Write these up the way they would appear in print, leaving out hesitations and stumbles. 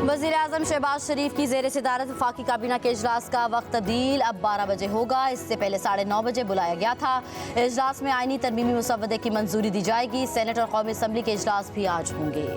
वज़ीर-ए-आज़म शहबाज शरीफ की ज़ेर सदारत वफाकी काबीना के इजलास का वक्त तब्दील अब 12 बजे होगा। इससे पहले 9:30 बजे बुलाया गया था। इजलास में आईनी तरमीमी मुसव्वदे की मंजूरी दी जाएगी। सेनेट और कौमी असम्बली के इजलास भी आज होंगे।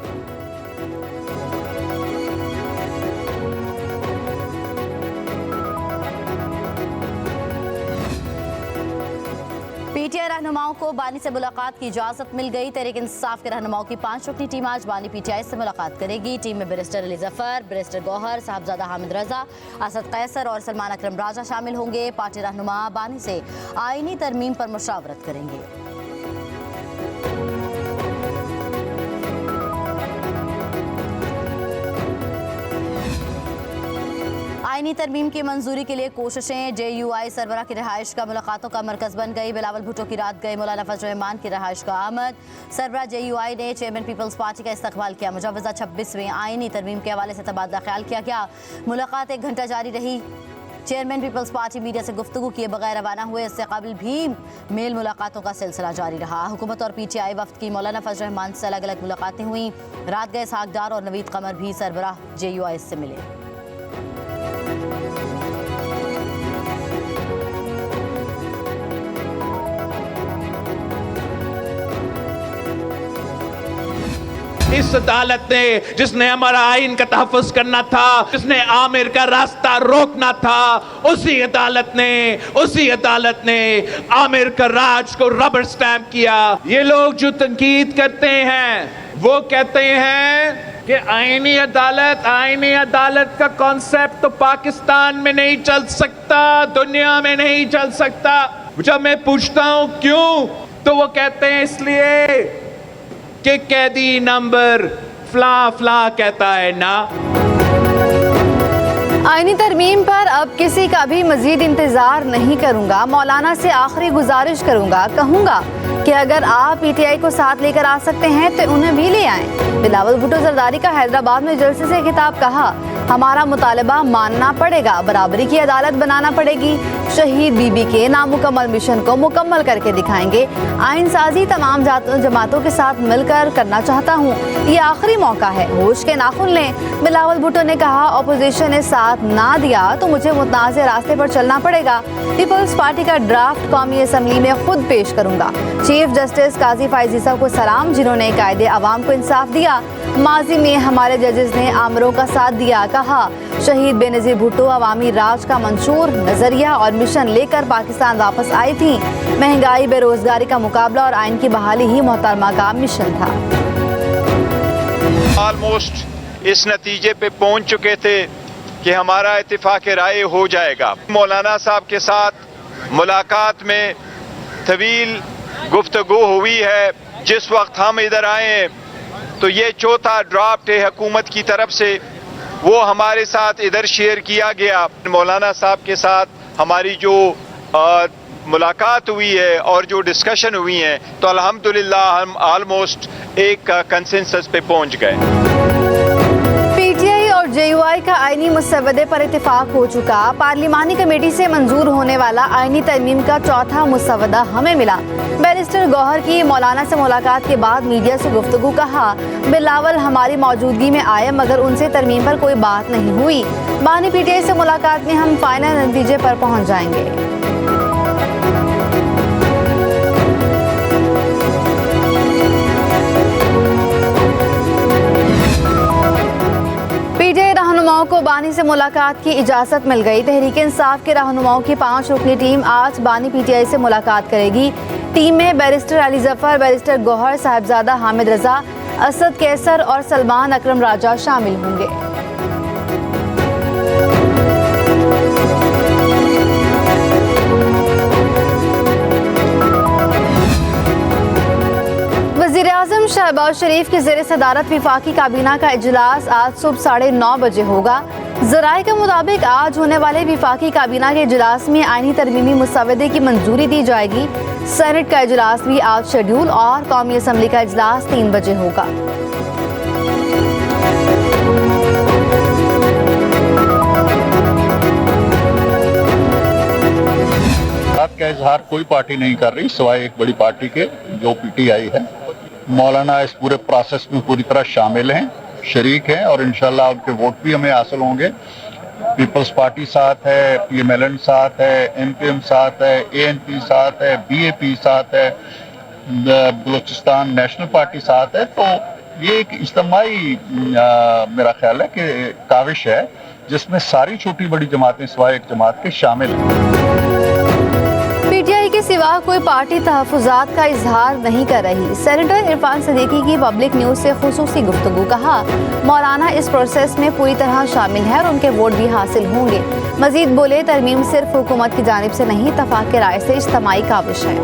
पीटीआई रहनुमाओं को बानी से मुलाकात की इजाजत मिल गई। तहरीक इंसाफ के रहनुमाओं की 5 रुकनी टीम आज बानी पीटीआई से मुलाकात करेगी। टीम में बैरिस्टर अली जफर, बैरिस्टर गौहर, साहबजादा हामिद रजा, असद कैसर और सलमान अकरम राजा शामिल होंगे। पार्टी रहनुमा बानी से आईनी तरमीम पर मुशावरत करेंगे। आईनी तरमीम की मंजूरी के लिए कोशिशें। JUI सरबराह की रिहाइश का मुलाकातों का मरकज बन गई। बिलावल भुट्टो की रात गए मौलाना फजल रहमान की रिहाइश का आमद। सरबराह JUI ने चेयरमैन पीपल्स पार्टी का इस्तकबाल किया। मुजवजा 26वीं आईनी तरमीम के हवाले से तबादला ख्याल किया गया। मुलाकात 1 घंटा जारी रही। चेयरमैन पीपल्स पार्टी मीडिया से गुफ्तगू किए बगैर रवाना हुए। इससे कबल भी मेल मुलाकातों का सिलसिला जारी रहा। हुकूमत और PTI वफ्द की मौलाना फजल रहमान से अलग अलग मुलाकातें हुई। रात गए इसहाक डार और नवीद कमर भी सरबराह JUI से मिले। इस अदालत ने जिसने हमारा आइन का तहफ़्फ़ुज़ करना था, जिसने आमिर का रास्ता रोकना था, उसी अदालत ने आमिर का राज को रबर स्टैंप किया। ये लोग जो तनकीद करते हैं वो कहते हैं कि आईनी अदालत का कॉन्सेप्ट तो पाकिस्तान में नहीं चल सकता, दुनिया में नहीं चल सकता। जब मैं पूछता हूं क्यों, तो वो कहते हैं इसलिए कि कैदी नंबर फ्ला कहता है ना। आईनी तरमीम पर अब किसी का भी मजीद इंतजार नहीं करूंगा। मौलाना से आखिरी गुजारिश करूंगा, कहूंगा कि अगर आप PTI को साथ लेकर आ सकते हैं तो उन्हें भी ले आएं। बिलावल भुट्टो जरदारी का हैदराबाद में जलसे से खिताब। कहा, हमारा मुतालबा मानना पड़ेगा, बराबरी की अदालत बनाना पड़ेगी। शहीद बीबी के नामुकम्मल मिशन को मुकम्मल करके दिखाएंगे। आइन साजी तमाम जमातों के साथ मिलकर करना चाहता हूँ। ये आखिरी मौका है, होश के नाखुन लें। बिलावल भुट्टो ने कहा, अपोजिशन ने साथ ना दिया तो मुझे मुतनाज़ रास्ते पर चलना पड़ेगा। पीपल्स पार्टी का ड्राफ्ट कौमी असम्बली में खुद पेश करूंगा। चीफ जस्टिस काजी फायज़ ईसा को सलाम, जिन्होंने कायदे अवाम को इंसाफ दिया। माजी में हमारे जजेस ने आमरों का साथ दिया। कहा, शहीद बेनज़ीर भुट्टो अवामी राज का मंशूर नजरिया और मिशन लेकर पाकिस्तान वापस आई थी। महंगाई, बेरोजगारी का मुकाबला और आइन की बहाली ही मोहतरमा का मिशन था। ऑलमोस्ट इस नतीजे पे पहुंच चुके थे कि हमारा इत्तिफाक राय हो जाएगा। मौलाना साहब के साथ मुलाकात में तवील गुफ्तगू हुई है। जिस वक्त हम इधर आए तो ये चौथा ड्राफ्ट है हुकूमत की तरफ से, वो हमारे साथ इधर शेयर किया गया। मौलाना साहब के साथ हमारी जो मुलाकात हुई है और जो डिस्कशन हुई है, तो अल्हम्दुलिल्लाह हम ऑलमोस्ट एक कंसेंसस पे पहुंच गए। PTI और JUI का आईनी मुसव्वदे पर इत्तेफाक हो चुका। पार्लिमानी कमेटी से मंजूर होने वाला आईनी तरमीम का चौथा मुसव्वदा हमें मिला। बैरिस्टर गौहर की मौलाना से मुलाकात के बाद मीडिया से गुफ्तगू। कहा, बिलावल हमारी मौजूदगी में आए मगर उनसे तरमीम पर कोई बात नहीं हुई। बानी PTI से मुलाकात में हम फाइनल नतीजे पर पहुँच जाएंगे। PTI रहनुमाओं को बानी से मुलाकात की इजाज़त मिल गई। तहरीक इंसाफ के रहनुमाओं की 5 रुकनी टीम आज बानी PTI से मुलाकात करेगी। टीम में बैरिस्टर अली जफर, बैरिस्टर गौहर, साहबजादा हामिद रजा, असद कैसर और सलमान अकरम राजा शामिल होंगे। वज़ीर-ए-आज़म शहबाज शरीफ की ज़ेर सदारत वफाकी काबीना का इजलास आज सुबह 9:30 बजे होगा। ज़राए के मुताबिक आज होने वाले वफाकी काबीना के इजलास में आईनी तरमीमी मुसव्वदे की मंजूरी दी जाएगी। सेनेट का इजलास भी आज शेड्यूल और कौमी असम्बली का इजलास 3 बजे होगा। का इजहार कोई पार्टी नहीं कर रही सिवाय एक बड़ी पार्टी के जो पीटीआई है। मौलाना इस पूरे प्रोसेस में पूरी तरह शामिल हैं, शरीक हैं और इंशाल्लाह उनके वोट भी हमें हासिल होंगे। पीपल्स पार्टी साथ है, पीएमएलएन साथ है, एमपीएम साथ है, एएनपी साथ है, बीएपी साथ है, बलूचिस्तान नेशनल पार्टी साथ है। तो ये एक इज्तिमाई मेरा ख्याल है कि काविश है जिसमें सारी छोटी बड़ी जमातें सिवाय एक जमात के शामिल हैं। पीटीआई के सिवा कोई पार्टी तहफ़्फ़ुज़ात का इजहार नहीं कर रही। सेनेटर इरफान सिद्दीकी की पब्लिक न्यूज़ से खुसूसी गुफ्तगू। कहा मौलाना इस प्रोसेस में पूरी तरह शामिल है और उनके वोट भी हासिल होंगे। मजीद बोले तरमीम सिर्फ हुकूमत की जानिब से नहीं इत्तफ़ाक़ के राय से इज्तिमाई काविश है।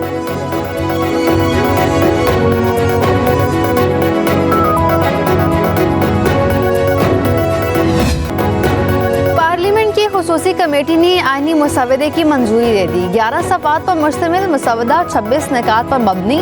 खुसूसी कमेटी ने आईनी मुसवदे की मंजूरी दे दी। 11 सफ़ात पर मुश्तमिल मुसवदा 26 निकात पर मबनी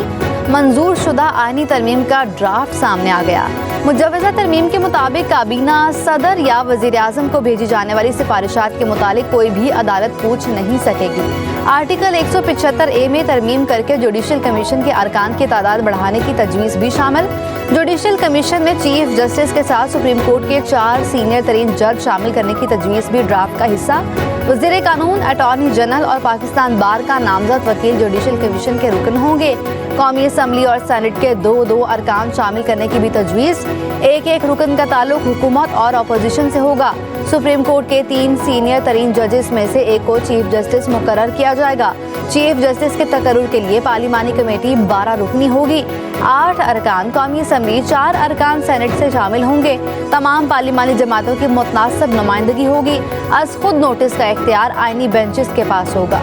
मंजूर शुदा आईनी तरमीम का ड्राफ्ट सामने आ गया। मुजव्वज़ा तरमीम के मुताबिक काबीना सदर या वज़ीर आज़म को भेजी जाने वाली सिफारिशात के मुतालिक कोई भी अदालत पूछ नहीं सकेगी। आर्टिकल 175A में तरमीम करके जुडिशल कमीशन के अरकान की तादाद बढ़ाने की तजवीज़ भी शामिल। जुडिशल कमीशन में चीफ जस्टिस के साथ सुप्रीम कोर्ट के 4 सीनियर तरीन जज शामिल करने की तजवीज़ भी ड्राफ्ट का हिस्सा। वज़ीर कानून, अटॉर्नी जनरल और पाकिस्तान बार का नामजद वकील जुडिशल कमीशन के रुकन होंगे। कौमी असम्बली और सेनेट के 2 अरकान शामिल करने की भी तजवीज़। एक रुकन का ताल्लुक हुकूमत और अपोजिशन से होगा। सुप्रीम कोर्ट के 3 सीनियर तरीन जजेस में से एक को चीफ जस्टिस मुकर्रर किया जाएगा। चीफ जस्टिस के तकर्रुर के लिए पार्लिमानी कमेटी 12 रुकनी होगी। 8 अरकान कौमी असम्बली, 4 अरकान सेनेट से शामिल होंगे। तमाम पार्लिमानी जमातों की मुतनासिब नुमाइंदगी होगी। अज खुद नोटिस का इख्तियार आईनी बेंचेस के पास होगा।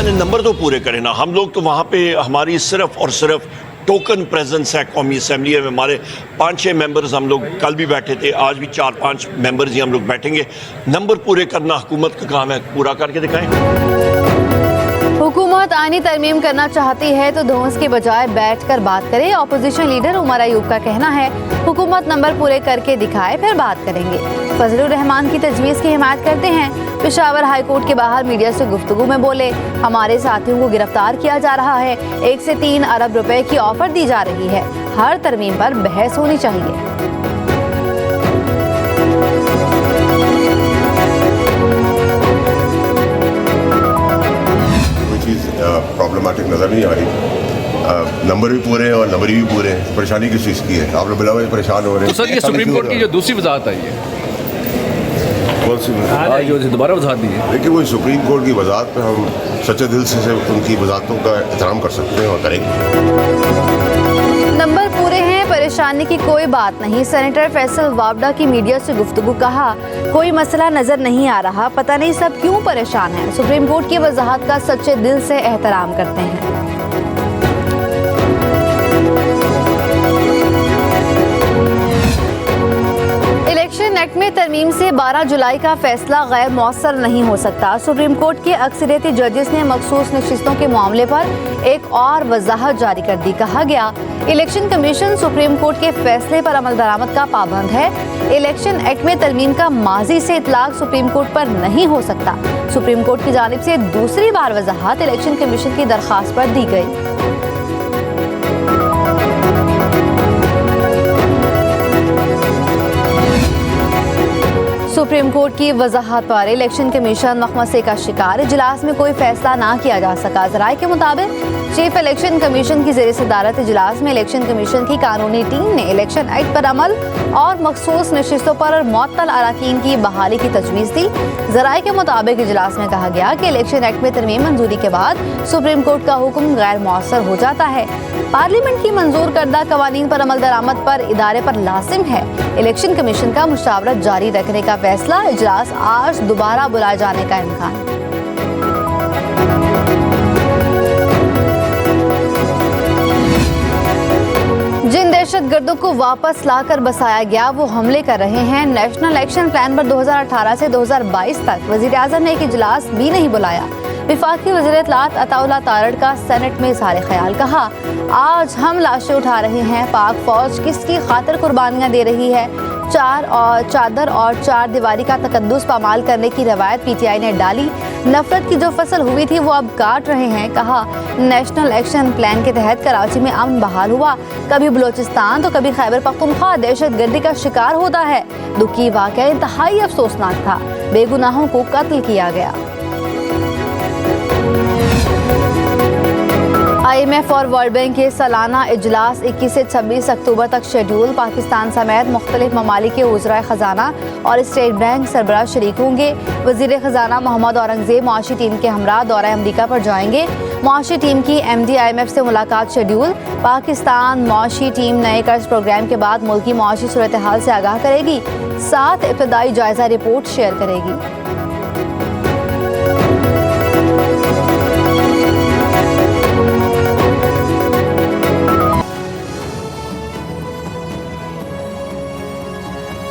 नंबर तो पूरे करें ना, हम लोग तो वहाँ पे हमारी सिर्फ और सिर्फ टोकन प्रेजेंस है। कौमी असम्बली में हमारे 5-6 मेंबर्स, हम लोग कल भी बैठे थे, आज भी 4-5 मेंबर्स ही हम लोग बैठेंगे। नंबर पूरे करना हुकूमत का काम है, पूरा करके दिखाएं। हुकूमत आईनी तरमीम करना चाहती है तो धौंस के बजाय बैठकर बात करे। अपोजिशन लीडर उमर अयूब का कहना है हुकूमत नंबर पूरे करके दिखाए फिर बात करेंगे। फजलुर रहमान की तजवीज़ की हिमायत करते हैं। पेशावर हाई कोर्ट के बाहर मीडिया से गुफ्तगू में बोले हमारे साथियों को गिरफ्तार किया जा रहा है। 1 से 3 अरब रुपए की ऑफर दी जा रही है। हर तरमीम पर बहस होनी चाहिए। प्रॉब्लमेटिक नज़र नहीं आ रही। नंबर भी पूरे हैं और नंबर भी पूरे हैं। परेशानी किस चीज़ की है? आप लोग बिला परेशान हो रहे हैं। तो सर ये सुप्रीम कोर्ट की जो दूसरी वजाहत आई है, कौन सी जो दोबारा वजाहत दी है? देखिए, वो सुप्रीम कोर्ट की वजाहत पे हम सच्चे दिल से उनकी वजाहतों का एहतराम कर सकते हैं और करेंगे। नंबर पूरे हैं, परेशानी की कोई बात नहीं। सेनेटर फैसल वावडा की मीडिया से गुफ्तगू। कहा कोई मसला नजर नहीं आ रहा, पता नहीं सब क्यों परेशान हैं। सुप्रीम कोर्ट की वजाहत का सच्चे दिल से एहतराम करते हैं। इलेक्शन एक्ट में तरमीम से 12 जुलाई का फैसला गैर मौसर नहीं हो सकता। सुप्रीम कोर्ट के अक्सरियती जजेस ने मखसूस नशिस्तों के मामले पर एक और वजाहत जारी कर दी। कहा गया इलेक्शन कमीशन सुप्रीम कोर्ट के फैसले पर अमल दरामद का पाबंद है। इलेक्शन एक्ट में तरमीम का माजी से इतलाक सुप्रीम कोर्ट पर नहीं हो सकता। सुप्रीम कोर्ट की जानिब से दूसरी बार वजाहत इलेक्शन कमीशन की दरख्वास्त पर दी गई। सुप्रीम कोर्ट की वजाहत पर इलेक्शन कमीशन मखमसे का शिकार। इजलास में कोई फैसला ना किया जा सका। ज़राए के मुताबिक चीफ इलेक्शन कमीशन की ज़ेर सदारत इजलास में इलेक्शन कमीशन की कानूनी टीम ने इलेक्शन एक्ट पर अमल और मखसूस नशिस्तों पर मुअत्तल अराकीन की बहाली की तजवीज़ दी। ज़राए के मुताबिक इजलास में कहा गया कि इलेक्शन एक्ट में तरमीम मंजूरी के बाद सुप्रीम कोर्ट का हुक्म गैर मौसर हो जाता है। पार्लियामेंट की मंजूर करदा कवानीन पर अमल दरामद पर इदारे पर लाजिम है। इलेक्शन कमीशन का मुशावरत जारी रखने का फैसला। इजलास आज दोबारा बुलाए जाने का इम्कान। जिन दहशतगर्दों को वापस लाकर बसाया गया वो हमले कर रहे हैं। नेशनल एक्शन प्लान पर 2018 से 2022 तक वज़ीर आज़म ने एक इजलास भी नहीं बुलाया। विफाकी वज़ीर इत्तलात अताउल्लाह तारड़ का सेनेट में इज़हार ख्याल। कहा आज हम लाशें उठा रहे हैं, पाक फौज किसकी खातिर कुर्बानियां दे रही है। चादर और चार दीवारी का तकद्दुस पामाल करने की रवायत पीटीआई ने डाली। नफरत की जो फसल हुई थी वो अब काट रहे हैं। कहा, नेशनल एक्शन प्लान के तहत कराची में अमन बहाल हुआ। कभी बलोचिस्तान तो कभी खैबर पख्तूनख्वा दहशतगर्दी का शिकार होता है। दुख की वाकया इंतहाई अफसोसनाक था। बेगुनाहों को कत्ल किया गया। IMF और वर्ल्ड बैंक के सालाना इजलास 21 से 26 अक्टूबर तक शेड्यूल। पाकिस्तान समेत मुख्तलिफ ममालिक के वज़राए ख़जाना और स्टेट बैंक सरबराह शरीक होंगे। वज़ीर ख़जाना मोहम्मद औरंगज़ेब मुआशी टीम के हमरा दौरा अमरीका पर जाएंगे। मुआशी टीम की MD IMF से मुलाकात शेड्यूल। पाकिस्तान मुआशी टीम नए कर्ज प्रोग्राम के बाद मुल्क की मुआशी सूरत हाल से आगाह करेगी। साथ इब्तदाई जायजा रिपोर्ट शेयर करेगी।